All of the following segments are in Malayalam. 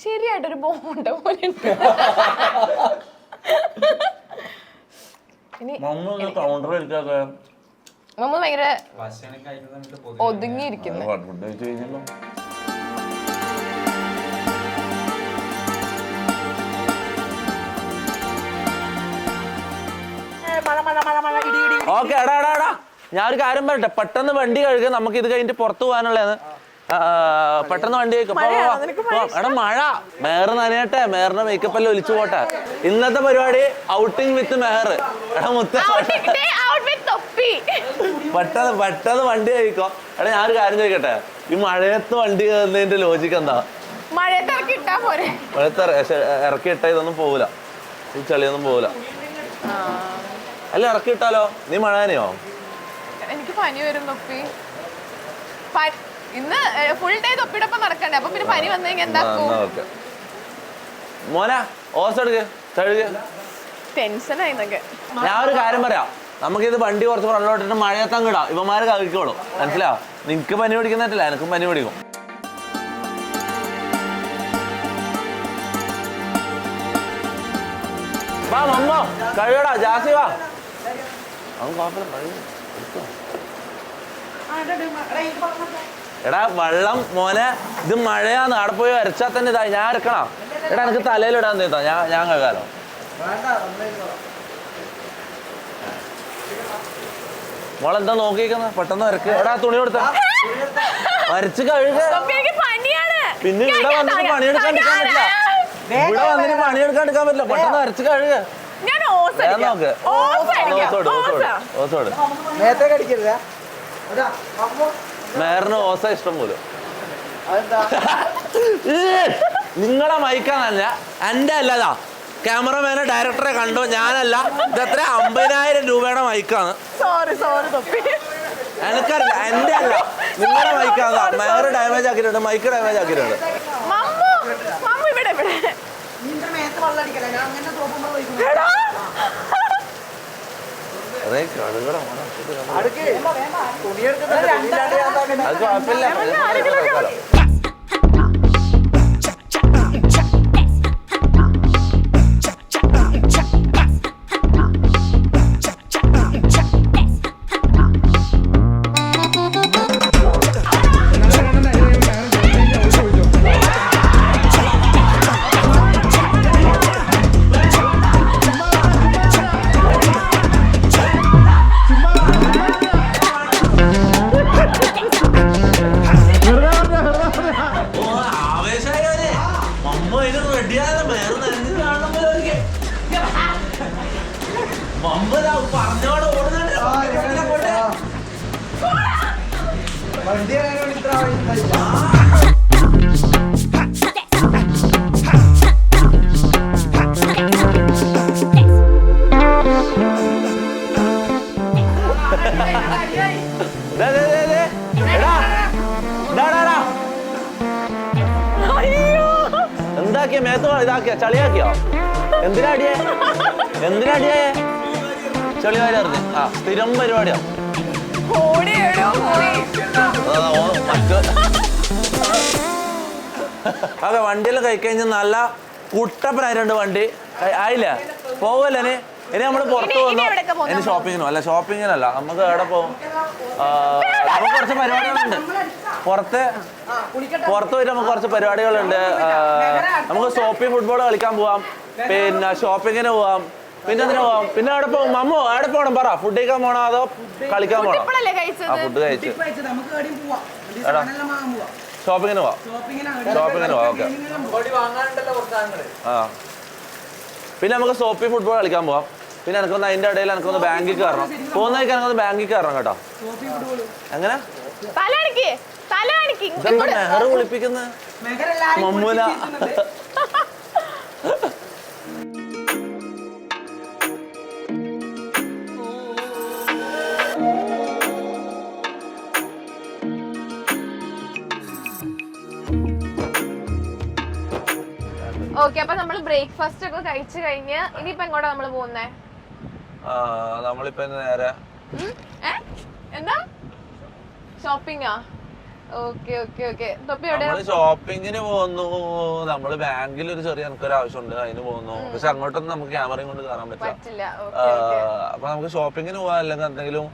ശരിയായിട്ടൊരു ബോണ്ട പോലെ മമ്മ ഭയങ്കര ഒതുങ്ങിയിരിക്കുന്നു. ഓക്കെ എടാ എടാ എടാ ഞാനൊരു കാര്യം പറയട്ടെ, പെട്ടെന്ന് വണ്ടി കഴുകുക, നമുക്ക് ഇത് കഴിഞ്ഞിട്ട് പുറത്തു പോകാനുള്ളതാണ്. പെട്ടെന്ന് വണ്ടി കഴിക്കും. എടാ മഴ, മെഹർ നനയട്ടെ, മെഹറിന്റെ മേക്കപ്പ് എല്ലാം ഒലിച്ചു പോട്ടെ. ഇന്നത്തെ പരിപാടി ഔട്ടിംഗ് വിത്ത് മെഹർ. എടാ മുത്ത പെട്ടെന്ന് പെട്ടെന്ന് വണ്ടി കഴിക്കോ. എടാ ഞാനൊരു കാര്യം ചോദിക്കട്ടെ, ഈ മഴയത്ത് വണ്ടി കയറുന്നതിന്റെ ലോജിക്ക് എന്താ? മഴയത്ത് ഇറക്കി ഇട്ടാ ഇതൊന്നും പോവില്ല, ഈ ചളിയൊന്നും പോവില്ല. അല്ല ഇറക്കി ഇട്ടാലോ? നീ മഴ നനയോ? എനിക്ക് പനി വരും തൊപ്പി. ഇന്ന് ഫുൾ ഡേ തൊപ്പിടൊപ്പം നടക്കണ്ടേ, അപ്പൊ പിന്നെ പനി വന്നു കഴിഞ്ഞാൽ എന്താക്കും? മോനെ ഓസ് എടുക്ക്, കഴുകി. ടെൻഷനായിന്നൊക്കെ. ഞാൻ ഒരു കാര്യം പറയാം, നമുക്കിത് വണ്ടി കുറച്ച് ഫ്രണ്ടിലോട്ടിട്ട് മഴയത്തങ്ങിടാം, ഇവന്മാര് കഴിക്കോളും. മനസ്സിലാവും? നിനക്ക് പനി പിടിക്കുന്നില്ല, എനിക്കും പനി പിടിക്കും. വാ മമ്മ കഴുകടാ, ജാസി വാ. അവൻ കുഴപ്പമില്ല, കഴുകും. എടാ വെള്ളം മോനെ, ഇത് മഴയാന്ന്, അവിടെ പോയി വരച്ചാൽ തന്നെ ഇതാ. ഞാൻ ഇറക്കണം. എടാ എനിക്ക് തലയിലിടാൻ തീർത്താ, ഞാൻ കഴുകാലോ. മോളെന്താ നോക്കിയിരിക്കുന്ന? പെട്ടെന്ന് വരക്ക്. എടാ തുണി കൊടുത്ത വരച്ച് കഴുക. പിന്നെ ഇവിടെ വന്നിട്ട് പണിയെടുക്കാണ്ടിരിക്കാൻ പറ്റില്ല, ഇവിടെ വന്നിട്ട് പണിയെടുക്കാണ്ടിരിക്കാൻ പറ്റില്ല. പെട്ടെന്ന് വരച്ച് കഴുക. മേറിന് ഓസ ഇഷ്ടം പോലും. നിങ്ങളെ മൈക്കാന്നല്ല, എന്റെ അല്ലതാ. ക്യാമറമാനെ ഡയറക്ടറെ കണ്ടോ, ഞാനല്ല. ഇതെത്ര 50,000 രൂപയുടെ മൈക്കാണ്. എനിക്കറിയില്ല, എന്റെ അല്ല, നിങ്ങളുടെ മൈക്കാണ്. മേറ് ഡാമേജ് ആക്കിയിട്ടുണ്ട്, മൈക്ക് ഡാമേജ് ആക്കിയിട്ടുണ്ട്. അത് കുഴപ്പമില്ല. എന്താക്കിയ മേത്ത് ഇതാക്കിയ ചളിയാക്കിയോ? എന്തിനാടിയേ? എന്തിനാടിയേ? ചളി വാരിയറിഞ്ഞ് ആ സ്ഥിരം പരിപാടിയാ. അതെ വണ്ടിയെല്ലാം കഴിക്കഴിഞ്ഞാൽ നല്ല കുട്ടപ്പനായിട്ടുണ്ട് വണ്ടി. ആയില്ല പോവല്ലേ? ഇനി നമ്മള് പുറത്ത് പോകുന്നു. ഇനി ഷോപ്പിങ്ങിനോ? അല്ല ഷോപ്പിങ്ങിനല്ല, നമുക്ക് എവിടെ പോകും? നമുക്ക് കുറച്ച് പരിപാടികളുണ്ട് പുറത്ത് പോയിട്ട്. നമുക്ക് കുറച്ച് പരിപാടികളുണ്ട്. നമുക്ക് സോപ്പി ഫുട്ബോൾ കളിക്കാൻ പോവാം, പിന്നെ ഷോപ്പിങ്ങിന് പോവാം, പിന്നെ എന്തിനു പോവാം? പിന്നെ എവിടെ പോകും? മമ്മോ എവിടെ പോകണം പറ? ഫുഡ് കഴിക്കാൻ പോണോ അതോ കളിക്കാൻ പോണോ? ആ ഫുഡ് കഴിച്ച് ഷോപ്പിങ്ങിന് പോവാം. ഷോപ്പിങ്ങിന് പോവാം. ഓക്കെ. ആ പിന്നെ നമുക്ക് സോപ്പി ഫുട്ബോൾ കളിക്കാൻ പോവാം. പിന്നെ എനിക്കൊന്ന് അതിന്റെ ഇടയിൽ എനിക്കൊന്ന് ബാങ്കിൽ കയറണം. പോകുന്നതൊക്കെ എനിക്കൊന്ന് ബാങ്കിൽ കയറണം കേട്ടോ. എങ്ങനെ മെഹർ വിളിപ്പിക്കുന്നത് മമ്മൂല? ഓക്കെ, അപ്പൊ നമ്മള് ബ്രേക്ക്ഫാസ്റ്റ് ഒക്കെ കഴിച്ചു കഴിഞ്ഞ് ഇനിയിപ്പോ എങ്ങോട്ടാ നമ്മള് പോകുന്നേ? നമ്മളിപ്പോ നേരെ എന്താ ഷോപ്പിംഗാ? ഓക്കെ ഓക്കെ ഓക്കെ തൊപ്പി എവിടെ നമ്മള് ഷോപ്പിങ്ങിന് പോകുന്നു, നമ്മള് ബാങ്കിൽ ഒരു ചെറിയ എനിക്കൊരു ആവശ്യമുണ്ട്, അതിന് പോകുന്നു. പക്ഷെ അങ്ങോട്ടൊന്നും നമുക്ക് ക്യാമറയും കൊണ്ട് കയറാൻ പറ്റില്ല. പറ്റില്ല. അപ്പൊ നമുക്ക് ഷോപ്പിങ്ങിന് പോവാൻ, അല്ലെങ്കിൽ എന്തെങ്കിലും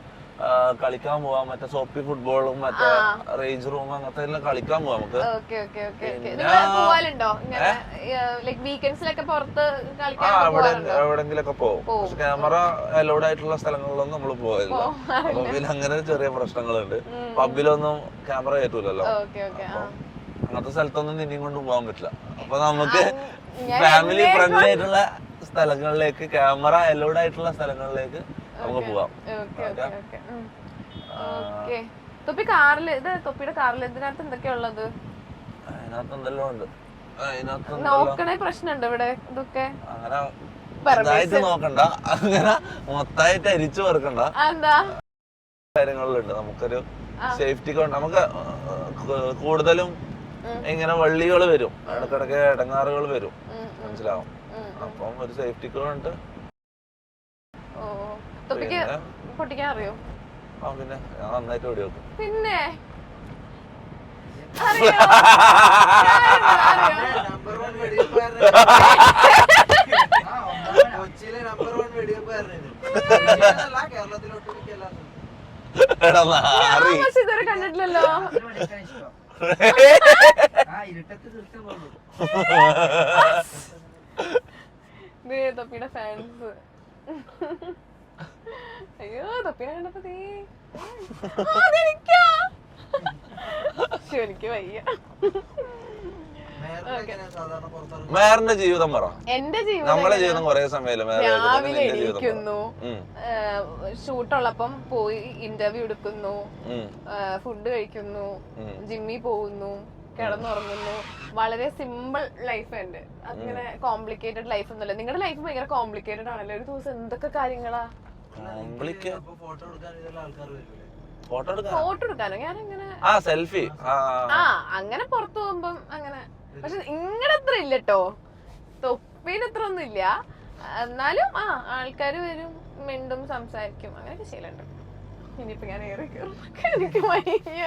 കളിക്കാൻ പോവാം, മറ്റേ സോപ്പി ഫുട്ബോളും മറ്റേ റേഞ്ച് റൂം അങ്ങനത്തെ എല്ലാം കളിക്കാൻ പോവാം നമുക്ക്. പോവാലുണ്ടോ ലൈക് വീക്കെൻഡ്സിലൊക്കെ പുറത്ത് കളിക്കാൻ? എവിടെങ്കിലൊക്കെ പോകും. പക്ഷെ ക്യാമറ അലൗഡ് ആയിട്ടുള്ള സ്ഥലങ്ങളിലൊന്നും നമ്മൾ പോകില്ല. അപ്പൊ പിന്നെ അങ്ങനെ ചെറിയ പ്രശ്നങ്ങളുണ്ട്. പബ്ബിലൊന്നും ക്യാമറ കയറ്റൂലല്ലോ. അങ്ങനത്തെ സ്ഥലത്തൊന്നും നിന്നെയും കൊണ്ട് പോകാൻ പറ്റില്ല. അപ്പൊ നമുക്ക് ഫാമിലി ഫ്രണ്ട്ലി ആയിട്ടുള്ള സ്ഥലങ്ങളിലേക്ക്, ക്യാമറ അലൗഡ് ആയിട്ടുള്ള സ്ഥലങ്ങളിലേക്ക് നമുക്ക് പോവാം. തൊപ്പി കാറില്, ഇത് തൊപ്പിയുടെ കാറിൽ ഇതിനകത്ത് എന്തൊക്കെയാ ഉള്ളത്? അതിനകത്ത് എന്തെല്ലാം ഉണ്ട്. നോക്കണേ പ്രശ്നമുണ്ട് ഇവിടെ ഇതൊക്കെ. അങ്ങനെ ഇതായിട്ട് നോക്കണ്ട, അങ്ങനെ മൊത്തമായിട്ട് അരിച്ചു വെറുക്കണ്ട. എന്താ കാര്യങ്ങളിലുണ്ട് നമുക്കൊരു സേഫ്റ്റിക്ക് വേണ്ട. നമുക്ക് കൂടുതലും ഇങ്ങനെ വള്ളികൾ വരും, ഇടക്കിടക്ക് ഇടങ്ങാറുകൾ വരും, മനസ്സിലാവും. അപ്പം ഒരു സേഫ്റ്റിക്ക് വേണ്ട. പൊട്ടിക്കാൻ അറിയോ? ആ പിന്നെ ഞാൻ നന്നായിട്ട് ഓടി വെക്കും. പിന്നെ ഇതുവരെ കണ്ടിട്ടില്ലല്ലോ. തൊപ്പിയുടെ ഫാൻസ്. അയ്യോ തൊപ്പിനെ കണ്ടപ്പോ എനിക്ക് വയ്യ. മേറിന്റെ ജീവിതം പറ. എന്റെ ജീവിതം, നമ്മളെ ജീവിതം കുറെ സമയം രാവിലെ എണീക്കുന്നു, ഷൂട്ടുള്ളപ്പം പോയി ഇന്റർവ്യൂ എടുക്കുന്നു, ഫുഡ് കഴിക്കുന്നു, ജിമ്മിൽ പോകുന്നു, കിടന്നുറങ്ങുന്നു. വളരെ സിമ്പിൾ ലൈഫ് ഉണ്ട്. അങ്ങനെ കോംപ്ലിക്കേറ്റഡ് ലൈഫ് ഒന്നുമല്ല. നിങ്ങളുടെ ലൈഫ് ഭയങ്കര കോംപ്ലിക്കേറ്റഡ് ആണല്ലോ. ഒരു ദിവസം എന്തൊക്കെ കാര്യങ്ങളാ. ഫോട്ടോ എടുക്കാനോ? ഞാനങ്ങനെ സെൽഫി അങ്ങനെ പുറത്തു പോകുമ്പം അങ്ങനെ. പക്ഷെ നിങ്ങളുടെ അത്ര ഇല്ലട്ടോ, തൊപ്പീന് അത്ര ഒന്നും ഇല്ല. എന്നാലും ആൾക്കാര് വരും, മിണ്ടും, സംസാരിക്കും, അങ്ങനെയൊക്കെ ചെയ്യലുണ്ട്. ഇനിയിപ്പോ ഞാൻ ഏറി കയറും, എനിക്ക് വയ്യ.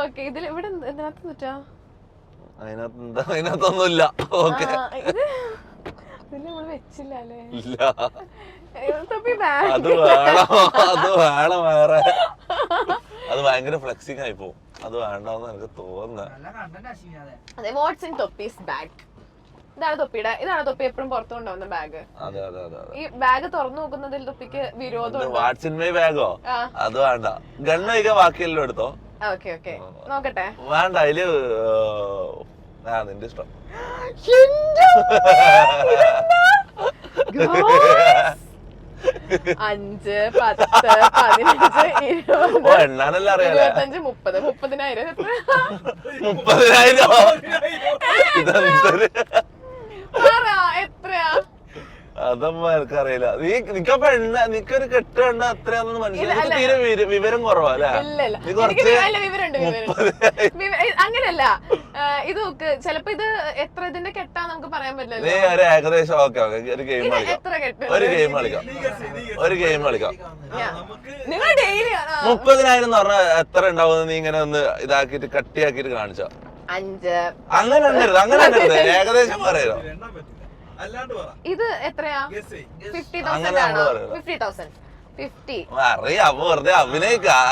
ഓക്കെ, ഇതിൽ ഇവിടെ എന്തിനകത്ത് പറ്റാ? അതിനകത്തൊന്നുമില്ല. ഇത് നമ്മള് വെച്ചില്ല അല്ലേ? അത് വേണം വേറെ. അത് ഭയങ്കര ഫ്ലെക്സിങ് ആയി പോകും. അത് വേണ്ടെന്ന് എനിക്ക് തോന്നുന്നത്. ഇതാണ് തൊപ്പി എപ്പോഴും പുറത്തു കൊണ്ടുവന്ന ബാഗ്. ഈ ബാഗ് തുറന്നു നോക്കുന്നതിൽ തൊപ്പിക്ക് വിരോധം. വാട്സിൻമൈ ബാഗോ? അത് വേണ്ട. ഗണ്ണ് വയ്ക്കാൻ ബാക്കിയെല്ലാം എടുത്തോ. ഓക്കെ ഓക്കെ, നോക്കട്ടെ. വേണ്ട, അതില് നിന്റെ ഇഷ്ടം. 5, 10, 15, 20, എണ്ണാനല്ല അറിയാം. 25, 30. 30,000. 30,000 എത്രയാ? അതമ്മ എനിക്കറിയില്ല. നിക്കപ്പൊ നിക്കൊരു കെട്ട് കണ്ട എത്രയാണെന്ന് മനസ്സിലായി. തീരെ വിവരം കുറവാ അല്ലേ? നീ കുറച്ച് അങ്ങനെയല്ല. ഇത് നോക്ക്, ചിലപ്പോ ഇത് എത്ര ഇതിന്റെ കെട്ടാ നമുക്ക് പറയാൻ പറ്റില്ല. നീ ഒരു ഏകദേശം ഓക്കെ ഒരു ഗെയിം കളിക്കാം. ഒരു ഗെയിം കളിക്കാം. നിങ്ങൾ ഡെയിലി 30,000 എന്ന് പറഞ്ഞാൽ എത്ര ഉണ്ടാവും? നീ ഇങ്ങനെ ഒന്ന് ഇതാക്കിട്ട് കട്ടിയാക്കിട്ട് കാണിച്ചോ. 5. അങ്ങനെ എണ്ണരുത്, ഏകദേശം പറയാലോ. ഇത് എത്രയാ? 50,000 ആണോ? 50,000. 50. അറിയാം, വെറുതെ അഭിനയിക്കാം.